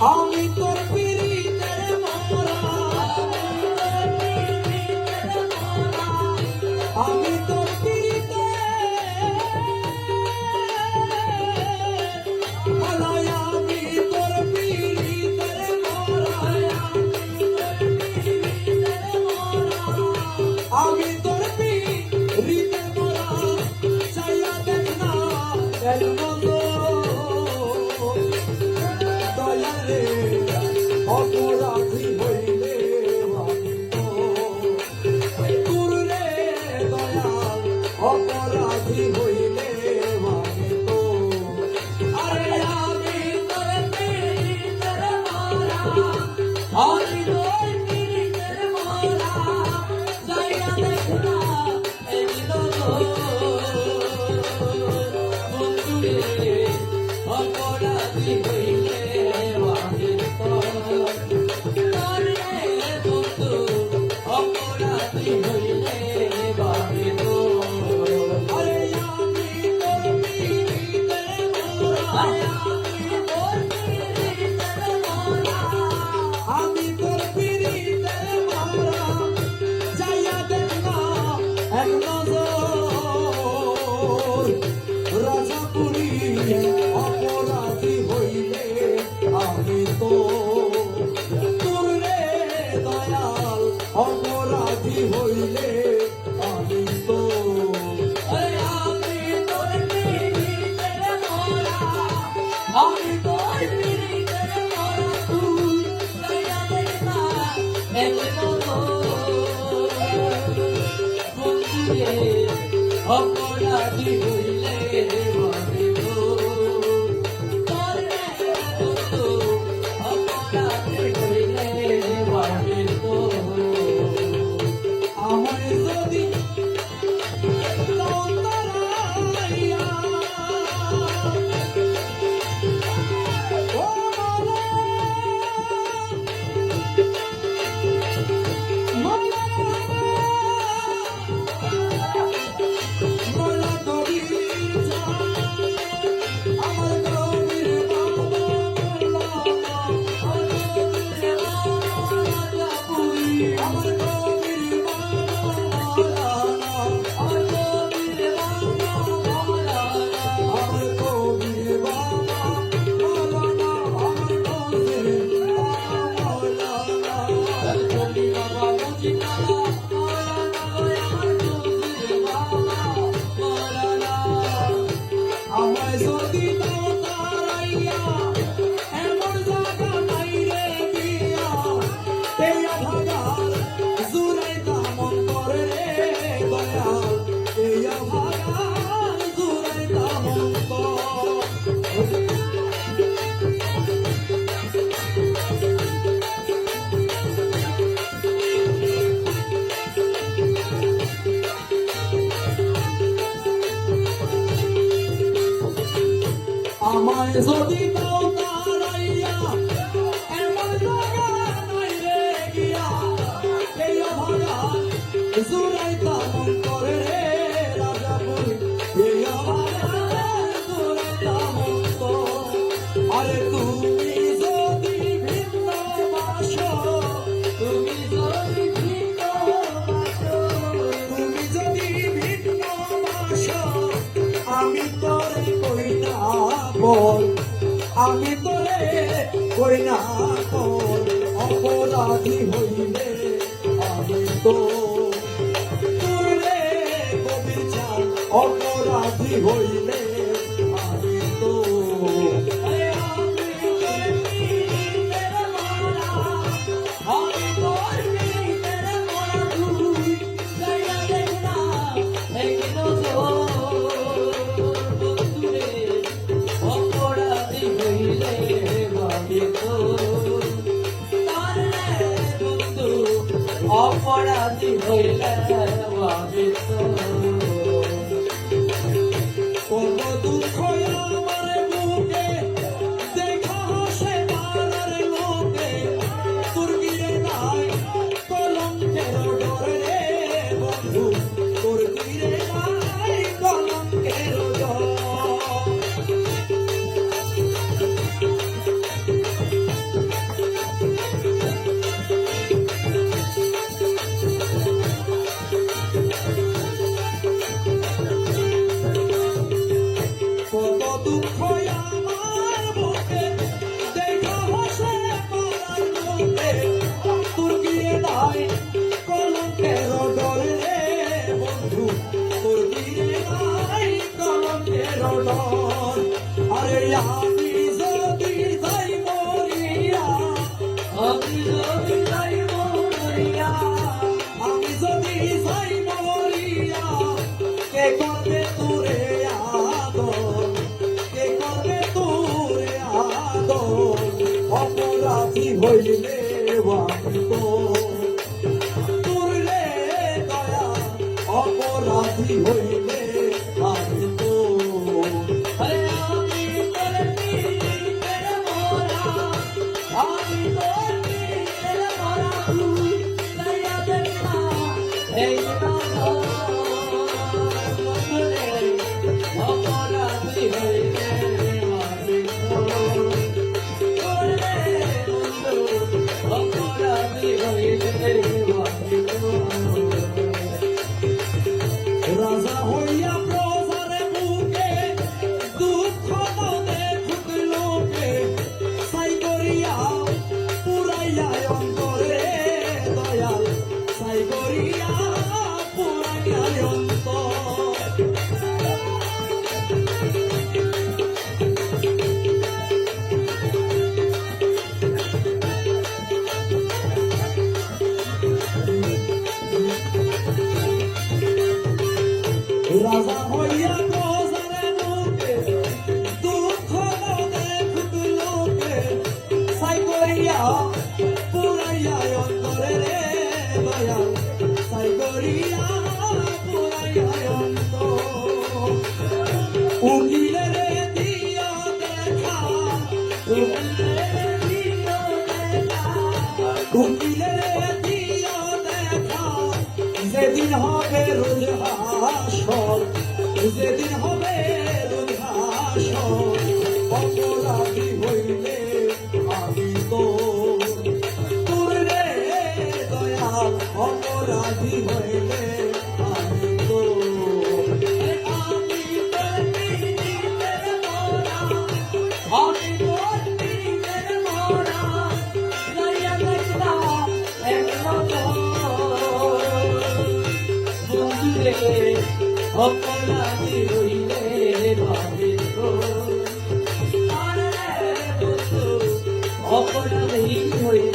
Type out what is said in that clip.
আমি তোর পিরিতের মরা, আমি তোর পিরিতে আলাই, আমি তোর পিরিতের মরা, আমি তোর পিরিতের মরা, চাইয়া দেখ না এক দয়ারে অপরাধী হইলে আমি তো তোর রে দয়াল, অপরাধী হইলে আমি তো আরে আমি তোর পিরিতের মরা, আমি তোর পিরিতের মরা, যাইয়া দেখ না এই বন্ধুরে অপরাধী হইলে আমি তো তোর রে বন্ধু, অপরাধী হইলে আমি তো আরে আমি তোর পিরিতের মরা, আমি তোর পিরিতের মরা, যাইয়া দেখ না এক নজর রাজাপুরী অপরাধী হইলে আমি তো তোর রে দয়াল, অপরাধী হইলে আমি তো আরে আমি তোর পিরিতের মরা, আমি তোর পিরিতের মরা, তুই যাইয়া দেখ না এক বন্ধুরে অপরাধী হইলে আমি তো তোর রে বন্ধু, অপরাধী হইলে আমি তো আমায় যদি লতারাইয়া ও মালা মালা কবির আমার কবির বাবা আমার কবির বাবা আমায় যদি দাও তারাইয়া এমন জায়গা নাই রে দিয়া, তেয়া ভাগার জুরাইতা মন করে রে দয়াল, তেয়া ভাগার জুরাইতা মন করে। আমায় যদি দাও তারাইয়া এমন জায়গা নাই রে গিয়া, এই ভাগা জুরাইতা মন করে রে রাজাপুরী, এই ভাগা জুরাইতা মন করে। আরে তুমি যদি ভিন্ন বাসো, তুমি যদি ভিন্ন বাসো, তুমি যদি ভিন্ন বাসো, আমি তোরে কই না বল, আমি তোরে কই না বল, অপরাধী হইলে আমি তো তোর রে কবির চাল, অপরাধী হইলে আমি তো আমি তোর পিরিতের মরা, আমি তোর পিরিতের মরা, তুই যাইয়া দেখ না এই বন্ধুরে অপরাধী হইলে আমি তো তোর রে বন্ধু, অপরাধী হইলে আমি তো কত দুঃখ আমার বুকে দেখা হাসে পাড়ার লোকে, তোর গিরে নাই কলঙ্কের ডর রে বন্ধু, তোর গিরে নাই কলঙ্কের ডর। হইলে আমি তো তোর রে দয়া অপরাধী হইলে আমি তো আরে আমি তোর পীরের মোরা, আমি তোর পীরের মোরা, দয়া দেখা এই অপরাধী হইলে আমি তো তোর রে বন্ধু, অপরাধী হইলে আমি তো রাজা হইয়া প্রজারে বুকে দুঃখ মনে ঢুকলোকে সাই করিয়া পুরাইয়া অন্তরে দয়াল সাই করিয়া পুরাইয়া অন্তর রাজা হইয়া প্রজারে বুকে দুঃখ মনে ঢুকলোকে সাই করিয়া পুরাইয়া অন্তরে রে দয়াল সাই করিয়া পুরাইয়া অন্তর উকিলেরে দিয়া দেখা উকিলেরে দিয়া দেখা যেদিন হবে রোজ হাসর যেদিন হবে রোজ হাসর অপরাধী হইলে আমি তো তোর রে দয়াল অপরাধী হইলে আমি তো আমি তোর পীরের মোরা, আমি তোর পীরের মোরা, দয়া দেখা বন্ধুরে অপরাধী হইলে ভাবে তো আর বন্ধু অপরাধী হইলে